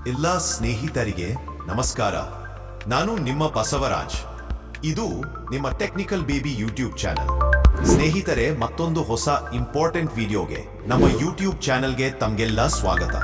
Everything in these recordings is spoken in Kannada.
ಎಲ್ಲ ಸ್ನೇಹಿತರಿಗೆ ನಮಸ್ಕಾರ. ನಾನು ನಿಮ್ಮ ಬಸವರಾಜ್. ಇದು ನಿಮ್ಮ ಟೆಕ್ನಿಕಲ್ ಬೇಬಿ ಯೂಟ್ಯೂಬ್ ಚಾನೆಲ್. ಸ್ನೇಹಿತರೆ, ಮತ್ತೊಂದು ಹೊಸ ಇಂಪಾರ್ಟೆಂಟ್ ವಿಡಿಯೋಗೆ ನಮ್ಮ ಯೂಟ್ಯೂಬ್ ಚಾನೆಲ್ಗೆ ತಮಗೆಲ್ಲ ಸ್ವಾಗತ.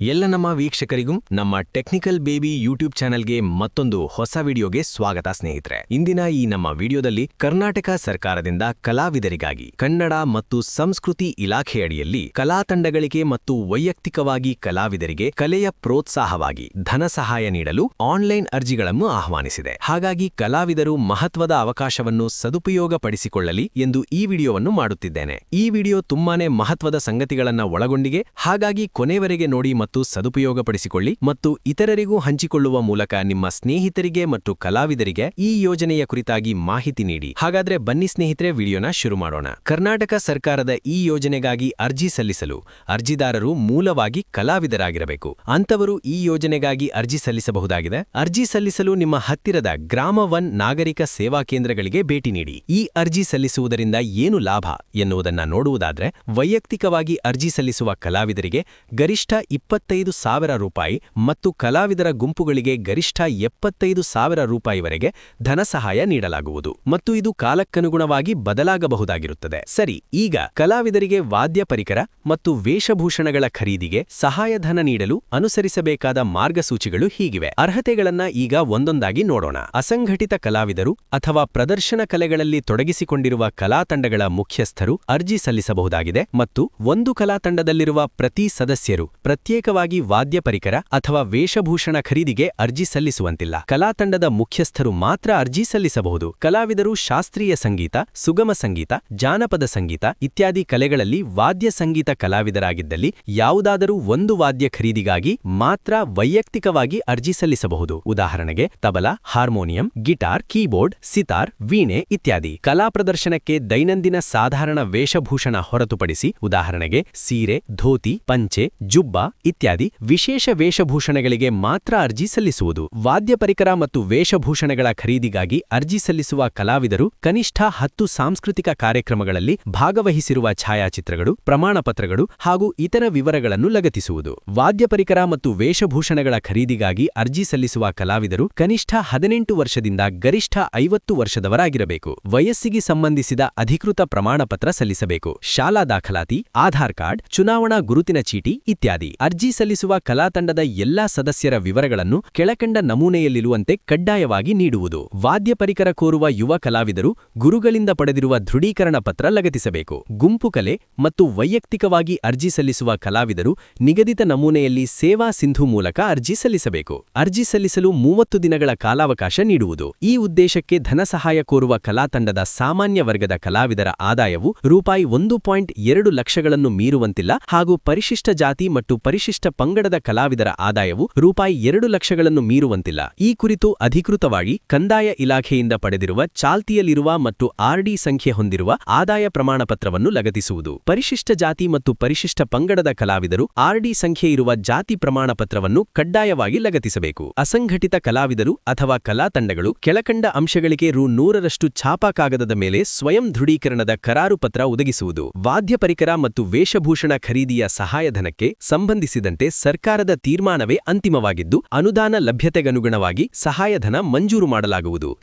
ಎಲ್ಲ ನಮ್ಮ ವೀಕ್ಷಕರಿಗೂ ನಮ್ಮ ಟೆಕ್ನಿಕಲ್ ಬೇಬಿ ಯೂಟ್ಯೂಬ್ ಚಾನೆಲ್ಗೆ ಮತ್ತೊಂದು ಹೊಸ ವಿಡಿಯೋಗೆ ಸ್ವಾಗತ ಸ್ನೇಹಿತರೆ. ಇಂದಿನ ಈ ನಮ್ಮ ವಿಡಿಯೋದಲ್ಲಿ ಕರ್ನಾಟಕ ಸರ್ಕಾರದಿಂದ ಕಲಾವಿದರಿಗಾಗಿ ಕನ್ನಡ ಮತ್ತು ಸಂಸ್ಕೃತಿ ಇಲಾಖೆಯಡಿಯಲ್ಲಿ ಕಲಾ ತಂಡಗಳಿಗೆ ಮತ್ತು ವೈಯಕ್ತಿಕವಾಗಿ ಕಲಾವಿದರಿಗೆ ಕಲೆಯ ಪ್ರೋತ್ಸಾಹವಾಗಿ ಧನ ಸಹಾಯ ನೀಡಲು ಆನ್ಲೈನ್ ಅರ್ಜಿಗಳನ್ನು ಆಹ್ವಾನಿಸಿದೆ. ಹಾಗಾಗಿ ಕಲಾವಿದರು ಮಹತ್ವದ ಅವಕಾಶವನ್ನು ಸದುಪಯೋಗಪಡಿಸಿಕೊಳ್ಳಲಿ ಎಂದು ಈ ವಿಡಿಯೋವನ್ನು ಮಾಡುತ್ತಿದ್ದೇನೆ. ಈ ವಿಡಿಯೋ ತುಂಬಾನೇ ಮಹತ್ವದ ಸಂಗತಿಗಳನ್ನು ಒಳಗೊಂಡಿದೆ. ಹಾಗಾಗಿ ಕೊನೆವರೆಗೆ ನೋಡಿ ಮತ್ತು ಸದುಪಯೋಗಪಡಿಸಿಕೊಳ್ಳಿ ಮತ್ತು ಇತರರಿಗೂ ಹಂಚಿಕೊಳ್ಳುವ ಮೂಲಕ ನಿಮ್ಮ ಸ್ನೇಹಿತರಿಗೆ ಮತ್ತು ಕಲಾವಿದರಿಗೆ ಈ ಯೋಜನೆಯ ಕುರಿತಾಗಿ ಮಾಹಿತಿ ನೀಡಿ. ಹಾಗಾದ್ರೆ ಬನ್ನಿ ಸ್ನೇಹಿತರೆ, ವಿಡಿಯೋನ ಶುರು ಮಾಡೋಣ. ಕರ್ನಾಟಕ ಸರ್ಕಾರದ ಈ ಯೋಜನೆಗಾಗಿ ಅರ್ಜಿ ಸಲ್ಲಿಸಲು ಅರ್ಜಿದಾರರು ಮೂಲವಾಗಿ ಕಲಾವಿದರಾಗಿರಬೇಕು. ಅಂತವರು ಈ ಯೋಜನೆಗಾಗಿ ಅರ್ಜಿ ಸಲ್ಲಿಸಬಹುದಾಗಿದೆ. ಅರ್ಜಿ ಸಲ್ಲಿಸಲು ನಿಮ್ಮ ಹತ್ತಿರದ ಗ್ರಾಮ 1 ನಾಗರಿಕ ಸೇವಾ ಕೇಂದ್ರಗಳಿಗೆ ಭೇಟಿ ನೀಡಿ. ಈ ಅರ್ಜಿ ಸಲ್ಲಿಸುವುದರಿಂದ ಏನು ಲಾಭ ಎನ್ನುವುದನ್ನು ನೋಡುವುದಾದ್ರೆ, ವೈಯಕ್ತಿಕವಾಗಿ ಅರ್ಜಿ ಸಲ್ಲಿಸುವ ಕಲಾವಿದರಿಗೆ ಗರಿಷ್ಠ 25,000 ರೂಪಾಯಿ ಮತ್ತು ಕಲಾವಿದರ ಗುಂಪುಗಳಿಗೆ ಗರಿಷ್ಠ 75,000 ರೂಪಾಯಿವರೆಗೆ ಧನ ಸಹಾಯ ನೀಡಲಾಗುವುದು ಮತ್ತು ಇದು ಕಾಲಕ್ಕನುಗುಣವಾಗಿ ಬದಲಾಗಬಹುದಾಗಿರುತ್ತದೆ. ಸರಿ, ಈಗ ಕಲಾವಿದರಿಗೆ ವಾದ್ಯ ಪರಿಕರ ಮತ್ತು ವೇಷಭೂಷಣಗಳ ಖರೀದಿಗೆ ಸಹಾಯಧನ ನೀಡಲು ಅನುಸರಿಸಬೇಕಾದ ಮಾರ್ಗಸೂಚಿಗಳು ಹೀಗಿವೆ. ಅರ್ಹತೆಗಳನ್ನ ಈಗ ಒಂದೊಂದಾಗಿ ನೋಡೋಣ. ಅಸಂಘಟಿತ ಕಲಾವಿದರು ಅಥವಾ ಪ್ರದರ್ಶನ ಕಲೆಗಳಲ್ಲಿ ತೊಡಗಿಸಿಕೊಂಡಿರುವ ಕಲಾ ತಂಡಗಳ ಮುಖ್ಯಸ್ಥರು ಅರ್ಜಿ ಸಲ್ಲಿಸಬಹುದಾಗಿದೆ ಮತ್ತು ಒಂದು ಕಲಾ ತಂಡದಲ್ಲಿರುವ ಪ್ರತಿ ಸದಸ್ಯರು ಪ್ರತ್ಯೇಕವಾಗಿ ವಾದ್ಯ ಪರಿಕರ ಅಥವಾ ವೇಷಭೂಷಣ ಖರೀದಿಗೆ ಅರ್ಜಿ ಸಲ್ಲಿಸುವಂತಿಲ್ಲ. ಕಲಾ ತಂಡದ ಮುಖ್ಯಸ್ಥರು ಮಾತ್ರ ಅರ್ಜಿ ಸಲ್ಲಿಸಬಹುದು. ಕಲಾವಿದರು ಶಾಸ್ತ್ರೀಯ ಸಂಗೀತ, ಸುಗಮ ಸಂಗೀತ, ಜಾನಪದ ಸಂಗೀತ ಇತ್ಯಾದಿ ಕಲೆಗಳಲ್ಲಿ ವಾದ್ಯ ಸಂಗೀತ ಕಲಾವಿದರಾಗಿದ್ದಲ್ಲಿ ಯಾವುದಾದರೂ ಒಂದು ವಾದ್ಯ ಖರೀದಿಗಾಗಿ ಮಾತ್ರ ವೈಯಕ್ತಿಕವಾಗಿ ಅರ್ಜಿ ಸಲ್ಲಿಸಬಹುದು. ಉದಾಹರಣೆಗೆ tabla, harmonium, guitar, keyboard, sitar, ವೀಣೆ ಇತ್ಯಾದಿ. ಕಲಾ ಪ್ರದರ್ಶನಕ್ಕೆ ದೈನಂದಿನ ಸಾಧಾರಣ ವೇಷಭೂಷಣ ಹೊರತುಪಡಿಸಿ ಉದಾಹರಣೆಗೆ ಸೀರೆ, ಧೋತಿ, ಪಂಚೆ, ಜುಬ್ಬಾ ಇತ್ಯಾದಿ ವಿಶೇಷ ವೇಷಭೂಷಣಗಳಿಗೆ ಮಾತ್ರ ಅರ್ಜಿ ಸಲ್ಲಿಸುವುದು. ವಾದ್ಯ ಪರಿಕರ ಮತ್ತು ವೇಷಭೂಷಣಗಳ ಖರೀದಿಗಾಗಿ ಅರ್ಜಿ ಸಲ್ಲಿಸುವ ಕಲಾವಿದರು ಕನಿಷ್ಠ 10 ಸಾಂಸ್ಕೃತಿಕ ಕಾರ್ಯಕ್ರಮಗಳಲ್ಲಿ ಭಾಗವಹಿಸಿರುವ ಛಾಯಾಚಿತ್ರಗಳು, ಪ್ರಮಾಣಪತ್ರಗಳು ಹಾಗೂ ಇತರ ವಿವರಗಳನ್ನು ಲಗತ್ತಿಸುವುದು. ವಾದ್ಯ ಪರಿಕರ ಮತ್ತು ವೇಷಭೂಷಣಗಳ ಖರೀದಿಗಾಗಿ ಅರ್ಜಿ ಸಲ್ಲಿಸುವ ಕಲಾವಿದರು ಕನಿಷ್ಠ 18 ವರ್ಷದಿಂದ ಗರಿಷ್ಠ 50 ವರ್ಷದವರಾಗಿರಬೇಕು. ವಯಸ್ಸಿಗೆ ಸಂಬಂಧಿಸಿದ ಅಧಿಕೃತ ಪ್ರಮಾಣಪತ್ರ ಸಲ್ಲಿಸಬೇಕು. ಶಾಲಾ ದಾಖಲಾತಿ, ಆಧಾರ್ ಕಾರ್ಡ್, ಚುನಾವಣಾ ಗುರುತಿನ ಚೀಟಿ ಇತ್ಯಾದಿ. ಅರ್ಜಿ ಸಲ್ಲಿಸುವ ಕಲಾ ತಂಡದ ಎಲ್ಲಾ ಸದಸ್ಯರ ವಿವರಗಳನ್ನು ಕೆಳಕಂಡ ನಮೂನೆಯಲ್ಲಿರುವಂತೆ ಕಡ್ಡಾಯವಾಗಿ ನೀಡುವುದು. ವಾದ್ಯ ಪರಿಕರ ಕೋರುವ ಯುವ ಕಲಾವಿದರು ಗುರುಗಳಿಂದ ಪಡೆದಿರುವ ದೃಢೀಕರಣ ಪತ್ರ ಲಗತ್ತಿಸಬೇಕು. ಗುಂಪು ಕಲೆ ಮತ್ತು ವೈಯಕ್ತಿಕವಾಗಿ ಅರ್ಜಿ ಸಲ್ಲಿಸುವ ಕಲಾವಿದರು ನಿಗದಿತ ನಮೂನೆಯಲ್ಲಿ ಸೇವಾ ಸಿಂಧು ಮೂಲಕ ಅರ್ಜಿ ಸಲ್ಲಿಸಬೇಕು. ಅರ್ಜಿ ಸಲ್ಲಿಸಲು 30 ದಿನಗಳ ಕಾಲಾವಕಾಶ ನೀಡುವುದು. ಈ ಉದ್ದೇಶಕ್ಕೆ ಧನ ಸಹಾಯ ಕೋರುವ ಕಲಾ ತಂಡದ ಸಾಮಾನ್ಯ ವರ್ಗದ ಕಲಾವಿದರ ಆದಾಯವು ರೂಪಾಯಿ 1.2 ಲಕ್ಷಗಳನ್ನು ಮೀರುವಂತಿಲ್ಲ ಹಾಗೂ ಪರಿಶಿಷ್ಟ ಜಾತಿ ಮತ್ತು ಪರಿಶಿಷ್ಟ ಪಂಗಡದ ಕಲಾವಿದರ ಆದಾಯವು ರೂಪಾಯಿ 2 ಲಕ್ಷಗಳನ್ನು ಮೀರುವಂತಿಲ್ಲ. ಈ ಕುರಿತು ಅಧಿಕೃತವಾಗಿ ಕಂದಾಯ ಇಲಾಖೆಯಿಂದ ಪಡೆದಿರುವ ಚಾಲ್ತಿಯಲ್ಲಿರುವ ಮತ್ತು ಆರ್ಡಿ ಸಂಖ್ಯೆ ಹೊಂದಿರುವ ಆದಾಯ ಪ್ರಮಾಣಪತ್ರವನ್ನು ಲಗತ್ತಿಸುವುದು. ಪರಿಶಿಷ್ಟ ಜಾತಿ ಮತ್ತು ಪರಿಶಿಷ್ಟ ಪಂಗಡದ ಕಲಾವಿದರು ಆರ್ಡಿ ಸಂಖ್ಯೆ ಇರುವ ಜಾತಿ ಪ್ರಮಾಣಪತ್ರವನ್ನು ಕಡ್ಡಾಯವಾಗಿ ಲಗತ್ತಿಸಬೇಕು. ಅಸಂಘಟಿತ ಕಲಾವಿದರು ಅಥವಾ ಕಲಾ ತಂಡಗಳು ಕೆಳಕಂಡ ಅಂಶಗಳಿಗೆ ರೂ. 100ರಷ್ಟು ಛಾಪಾ ಕಾಗದದ ಮೇಲೆ ಸ್ವಯಂ ದೃಢೀಕರಣದ ಕರಾರು ಪತ್ರ ಒದಗಿಸುವುದು. ವಾದ್ಯ ಪರಿಕರ ಮತ್ತು ವೇಷಭೂಷಣ ಖರೀದಿಯ ಸಹಾಯಧನಕ್ಕೆ ಸಂಬಂಧಿಸಿದಂತೆ ಸರ್ಕಾರದ ತೀರ್ಮಾನವೇ ಅಂತಿಮವಾಗಿದ್ದು, ಅನುದಾನ ಲಭ್ಯತೆಗನುಗುಣವಾಗಿ ಸಹಾಯಧನ ಮಂಜೂರು ಮಾಡಲಾಗುವುದು.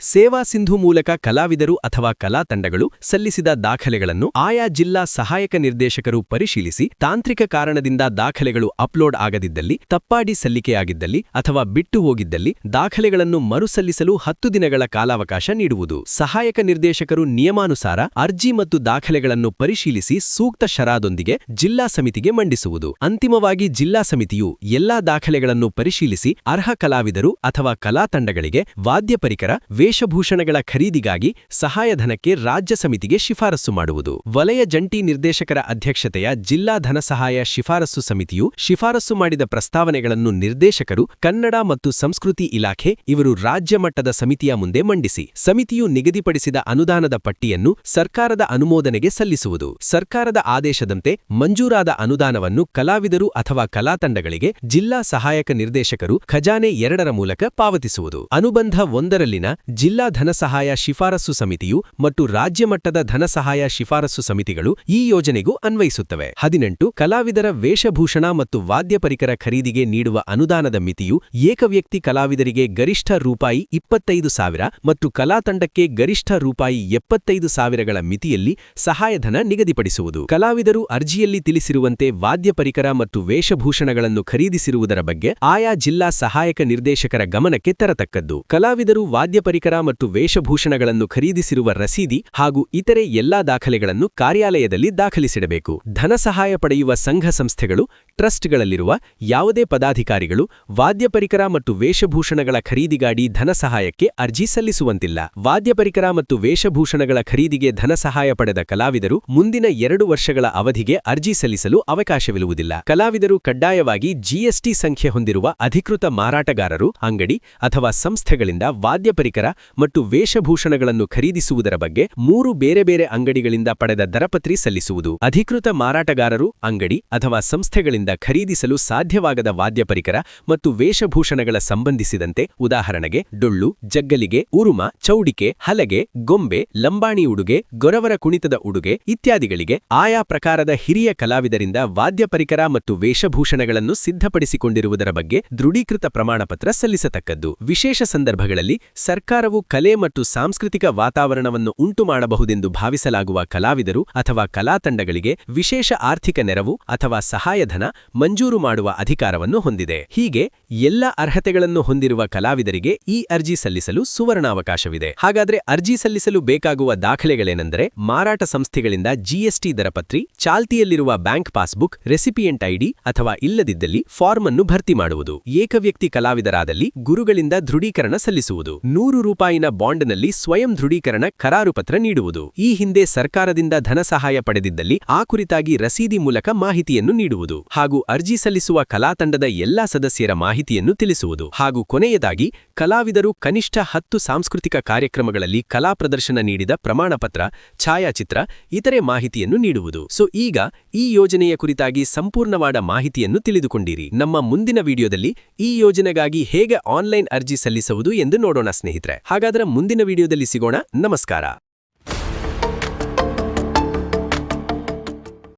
ಸೇವಾ ಸಿಂಧು ಮೂಲಕ ಕಲಾವಿದರು ಅಥವಾ ಕಲಾ ತಂಡಗಳು ಸಲ್ಲಿಸಿದ ದಾಖಲೆಗಳನ್ನು ಆಯಾ ಜಿಲ್ಲಾ ಸಹಾಯಕ ನಿರ್ದೇಶಕರು ಪರಿಶೀಲಿಸಿ ತಾಂತ್ರಿಕ ಕಾರಣದಿಂದ ದಾಖಲೆಗಳು ಅಪ್ಲೋಡ್ ಆಗದಿದ್ದಲ್ಲಿ, ತಪ್ಪಾಡಿ ಸಲ್ಲಿಕೆಯಾಗಿದ್ದಲ್ಲಿ ಅಥವಾ ಬಿಟ್ಟು ಹೋಗಿದ್ದಲ್ಲಿ ದಾಖಲೆಗಳನ್ನು ಮರುಸಲ್ಲಿಸಲು 10 ದಿನಗಳ ಕಾಲಾವಕಾಶ ನೀಡುವುದು. ಸಹಾಯಕ ನಿರ್ದೇಶಕರು ನಿಯಮಾನುಸಾರ ಅರ್ಜಿ ಮತ್ತು ದಾಖಲೆಗಳನ್ನು ಪರಿಶೀಲಿಸಿ ಸೂಕ್ತ ಷರತ್ತೊಂದಿಗೆ ಜಿಲ್ಲಾ ಸಮಿತಿಗೆ ಮಂಡಿಸುವುದು. ಅಂತಿಮವಾಗಿ ಜಿಲ್ಲಾ ಸಮಿತಿಯು ಎಲ್ಲಾ ದಾಖಲೆಗಳನ್ನು ಪರಿಶೀಲಿಸಿ ಅರ್ಹ ಕಲಾವಿದರು ಅಥವಾ ಕಲಾ ತಂಡಗಳಿಗೆ ವಾದ್ಯ ಪರಿಕರ, ವೇಷಭೂಷಣಗಳ ಖರೀದಿಗಾಗಿ ಸಹಾಯಧನಕ್ಕೆ ರಾಜ್ಯ ಸಮಿತಿಗೆ ಶಿಫಾರಸು ಮಾಡುವುದು. ವಲಯ ಜಂಟಿ ನಿರ್ದೇಶಕರ ಅಧ್ಯಕ್ಷತೆಯ ಜಿಲ್ಲಾ ಧನಸಹಾಯ ಶಿಫಾರಸು ಸಮಿತಿಯು ಶಿಫಾರಸು ಮಾಡಿದ ಪ್ರಸ್ತಾವನೆಗಳನ್ನು ನಿರ್ದೇಶಕರು, ಕನ್ನಡ ಮತ್ತು ಸಂಸ್ಕೃತಿ ಇಲಾಖೆ ಇವರು ರಾಜ್ಯ ಮಟ್ಟದ ಸಮಿತಿಯ ಮುಂದೆ ಮಂಡಿಸಿ ಸಮಿತಿಯು ನಿಗದಿಪಡಿಸಿದ ಅನುದಾನದ ಪಟ್ಟಿಯನ್ನು ಸರ್ಕಾರದ ಅನುಮೋದನೆಗೆ ಸಲ್ಲಿಸುವುದು. ಸರ್ಕಾರದ ಆದೇಶದಂತೆ ಮಂಜೂರಾದ ಅನುದಾನವನ್ನು ಕಲಾವಿದರು ಅಥವಾ ಕಲಾತಂಡಗಳಿಗೆ ಜಿಲ್ಲಾ ಸಹಾಯಕ ನಿರ್ದೇಶಕರು ಖಜಾನೆ 2ರ ಮೂಲಕ ಪಾವತಿಸುವುದು. ಅನುಬಂಧ 1ರಲ್ಲಿನ ಜಿಲ್ಲಾ ಧನಸಹಾಯ ಶಿಫಾರಸು ಸಮಿತಿಯು ಮತ್ತು ರಾಜ್ಯ ಮಟ್ಟದ ಧನಸಹಾಯ ಶಿಫಾರಸು ಸಮಿತಿಗಳು ಈ ಯೋಜನೆಗೂ ಅನ್ವಯಿಸುತ್ತವೆ. 18 ಕಲಾವಿದರ ವೇಷಭೂಷಣ ಮತ್ತು ವಾದ್ಯ ಪರಿಕರ ಖರೀದಿಗೆ ನೀಡುವ ಅನುದಾನದ ಮಿತಿಯು ಏಕವ್ಯಕ್ತಿ ಕಲಾವಿದರಿಗೆ ಗರಿಷ್ಠ ರೂಪಾಯಿ 25,000 ಮತ್ತು ಕಲಾತಂಡಕ್ಕೆ ಗರಿಷ್ಠ ರೂಪಾಯಿ 75,000ಗಳ ಮಿತಿಯಲ್ಲಿ ಸಹಾಯಧನ ನಿಗದಿಪಡಿಸುವುದು. ಕಲಾವಿದರು ಅರ್ಜಿಯಲ್ಲಿ ತಿಳಿಸಿರುವಂತೆ ವಾದ್ಯ ಪರಿಕರ ಮತ್ತು ವೇಷಭೂಷಣಗಳನ್ನು ಖರೀದಿಸಿರುವುದರ ಬಗ್ಗೆ ಆಯಾ ಜಿಲ್ಲಾ ಸಹಾಯಕ ನಿರ್ದೇಶಕರ ಗಮನಕ್ಕೆ ತರತಕ್ಕದ್ದು. ಕಲಾವಿದರು ವಾದ್ಯ ಪರಿಕರ ಮತ್ತು ವೇಷಭೂಷಣಗಳನ್ನು ಖರೀದಿಸಿರುವ ರಸೀದಿ ಹಾಗೂ ಇತರೆ ಎಲ್ಲಾ ದಾಖಲೆಗಳನ್ನು ಕಾರ್ಯಾಲಯದಲ್ಲಿ ದಾಖಲಿಸಿಡಬೇಕು. ಧನಸಹಾಯ ಪಡೆಯುವ ಸಂಘ ಸಂಸ್ಥೆಗಳು, ಟ್ರಸ್ಟ್ಗಳಲ್ಲಿರುವ ಯಾವುದೇ ಪದಾಧಿಕಾರಿಗಳು ವಾದ್ಯ ಪರಿಕರ ಮತ್ತು ವೇಷಭೂಷಣಗಳ ಖರೀದಿಗಾಗಿ ಧನಸಹಾಯಕ್ಕೆ ಅರ್ಜಿ ಸಲ್ಲಿಸುವಂತಿಲ್ಲ. ವಾದ್ಯ ಪರಿಕರ ಮತ್ತು ವೇಷಭೂಷಣಗಳ ಖರೀದಿಗೆ ಧನಸಹಾಯ ಪಡೆದ ಕಲಾವಿದರು ಮುಂದಿನ 2 ವರ್ಷಗಳ ಅವಧಿಗೆ ಅರ್ಜಿ ಸಲ್ಲಿಸಲು ಅವಕಾಶವಿರುವುದಿಲ್ಲ. ಕಲಾವಿದರು ಕಡ್ಡಾಯವಾಗಿ ಜಿಎಸ್ಟಿ ಸಂಖ್ಯೆ ಹೊಂದಿರುವ ಅಧಿಕೃತ ಮಾರಾಟಗಾರರು, ಅಂಗಡಿ ಅಥವಾ ಸಂಸ್ಥೆಗಳಿಂದ ವಾದ್ಯ ಪರಿಕರ ಮತ್ತು ವೇಷಭೂಷಣಗಳನ್ನು ಖರೀದಿಸುವುದರ ಬಗ್ಗೆ 3 ಬೇರೆ ಬೇರೆ ಅಂಗಡಿಗಳಿಂದ ಪಡೆದ ದರಪತ್ರಿ ಸಲ್ಲಿಸುವುದು. ಅಧಿಕೃತ ಮಾರಾಟಗಾರರು, ಅಂಗಡಿ ಅಥವಾ ಸಂಸ್ಥೆಗಳಿಂದ ಖರೀದಿಸಲು ಸಾಧ್ಯವಾಗದ ವಾದ್ಯ ಪರಿಕರ ಮತ್ತು ವೇಷಭೂಷಣಗಳ ಸಂಬಂಧಿಸಿದಂತೆ ಉದಾಹರಣೆಗೆ ಡೊಳ್ಳು, ಜಗ್ಗಲಿಗೆ, ಉರುಮ, ಚೌಡಿಕೆ, ಹಲಗೆ, ಗೊಂಬೆ, ಲಂಬಾಣಿ ಉಡುಗೆ, ಗೊರವರ ಕುಣಿತದ ಉಡುಗೆ ಇತ್ಯಾದಿಗಳಿಗೆ ಆಯಾ ಪ್ರಕಾರದ ಹಿರಿಯ ಕಲಾವಿದರಿಂದ ವಾದ್ಯ ಪರಿಕರ ಮತ್ತು ವೇಷಭೂಷಣಗಳನ್ನು ಸಿದ್ಧಪಡಿಸಿಕೊಂಡಿರುವುದರ ಬಗ್ಗೆ ದೃಢೀಕೃತ ಪ್ರಮಾಣಪತ್ರ ಸಲ್ಲಿಸತಕ್ಕದ್ದು. ವಿಶೇಷ ಸಂದರ್ಭಗಳಲ್ಲಿ ಸರ್ಕಾರವು ಕಲೆ ಮತ್ತು ಸಾಂಸ್ಕೃತಿಕ ವಾತಾವರಣವನ್ನು ಉಂಟುಮಾಡಬಹುದೆಂದು ಭಾವಿಸಲಾಗುವ ಕಲಾವಿದರು ಅಥವಾ ಕಲಾತಂಡಗಳಿಗೆ ವಿಶೇಷ ಆರ್ಥಿಕ ನೆರವು ಅಥವಾ ಸಹಾಯಧನ ಮಂಜೂರು ಮಾಡುವ ಅಧಿಕಾರವನ್ನು ಹೊಂದಿದೆ. ಹೀಗೆ ಎಲ್ಲ ಅರ್ಹತೆಗಳನ್ನು ಹೊಂದಿರುವ ಕಲಾವಿದರಿಗೆ ಈ ಅರ್ಜಿ ಸಲ್ಲಿಸಲು ಸುವರ್ಣಾವಕಾಶವಿದೆ. ಹಾಗಾದ್ರೆ ಅರ್ಜಿ ಸಲ್ಲಿಸಲು ಬೇಕಾಗುವ ದಾಖಲೆಗಳೇನೆಂದರೆ ಮಾರಾಟ ಸಂಸ್ಥೆಗಳಿಂದ ಜಿಎಸ್ಟಿ ದರಪತ್ರಿ, ಚಾಲ್ತಿಯಲ್ಲಿರುವ ಬ್ಯಾಂಕ್ ಪಾಸ್ಬುಕ್, ರೆಸಿಪಿಯೆಂಟ್ ಐಡಿ ಅಥವಾ ಇಲ್ಲದಿದ್ದಲ್ಲಿ ಫಾರ್ಮ್ ಅನ್ನು ಭರ್ತಿ ಮಾಡುವುದು. ಏಕವ್ಯಕ್ತಿ ಕಲಾವಿದರಾದಲ್ಲಿ ಗುರುಗಳಿಂದ ದೃಢೀಕರಣ ಸಲ್ಲಿಸುವುದು. 100 ರೂಪಾಯಿನ ಬಾಂಡ್ನಲ್ಲಿ ಸ್ವಯಂ ದೃಢೀಕರಣ ಕರಾರು ಪತ್ರ ನೀಡುವುದು. ಈ ಹಿಂದೆ ಸರ್ಕಾರದಿಂದ ಧನಸಹಾಯ ಪಡೆದಿದ್ದಲ್ಲಿ ಆ ಕುರಿತಾಗಿ ರಸೀದಿ ಮೂಲಕ ಮಾಹಿತಿಯನ್ನು ನೀಡುವುದು ಹಾಗೂ ಅರ್ಜಿ ಸಲ್ಲಿಸುವ ಕಲಾತಂಡದ ಎಲ್ಲಾ ಸದಸ್ಯರ ಮಾಹಿತಿಯನ್ನು ತಿಳಿಸುವುದು. ಹಾಗೂ ಕೊನೆಯದಾಗಿ ಕಲಾವಿದರು ಕನಿಷ್ಠ 10 ಸಾಂಸ್ಕೃತಿಕ ಕಾರ್ಯಕ್ರಮಗಳಲ್ಲಿ ಕಲಾ ಪ್ರದರ್ಶನ ನೀಡಿದ ಪ್ರಮಾಣಪತ್ರ, ಛಾಯಾಚಿತ್ರ, ಇತರೆ ಮಾಹಿತಿಯನ್ನು ನೀಡುವುದು. ಈಗ ಈ ಯೋಜನೆಯ ಕುರಿತಾಗಿ ಸಂಪೂರ್ಣವಾದ ಮಾಹಿತಿಯನ್ನು ತಿಳಿದುಕೊಂಡಿರಿ. ನಮ್ಮ ಮುಂದಿನ ವಿಡಿಯೋದಲ್ಲಿ ಈ ಯೋಜನೆಗಾಗಿ ಹೇಗೆ ಆನ್ಲೈನ್ ಅರ್ಜಿ ಸಲ್ಲಿಸುವುದು ಎಂದು ನೋಡೋಣ ಸ್ನೇಹಿತರೆ. ಹಾಗಾದರೆ ಮುಂದಿನ ವಿಡಿಯೋದಲ್ಲಿ ಸಿಗೋಣ. ನಮಸ್ಕಾರ.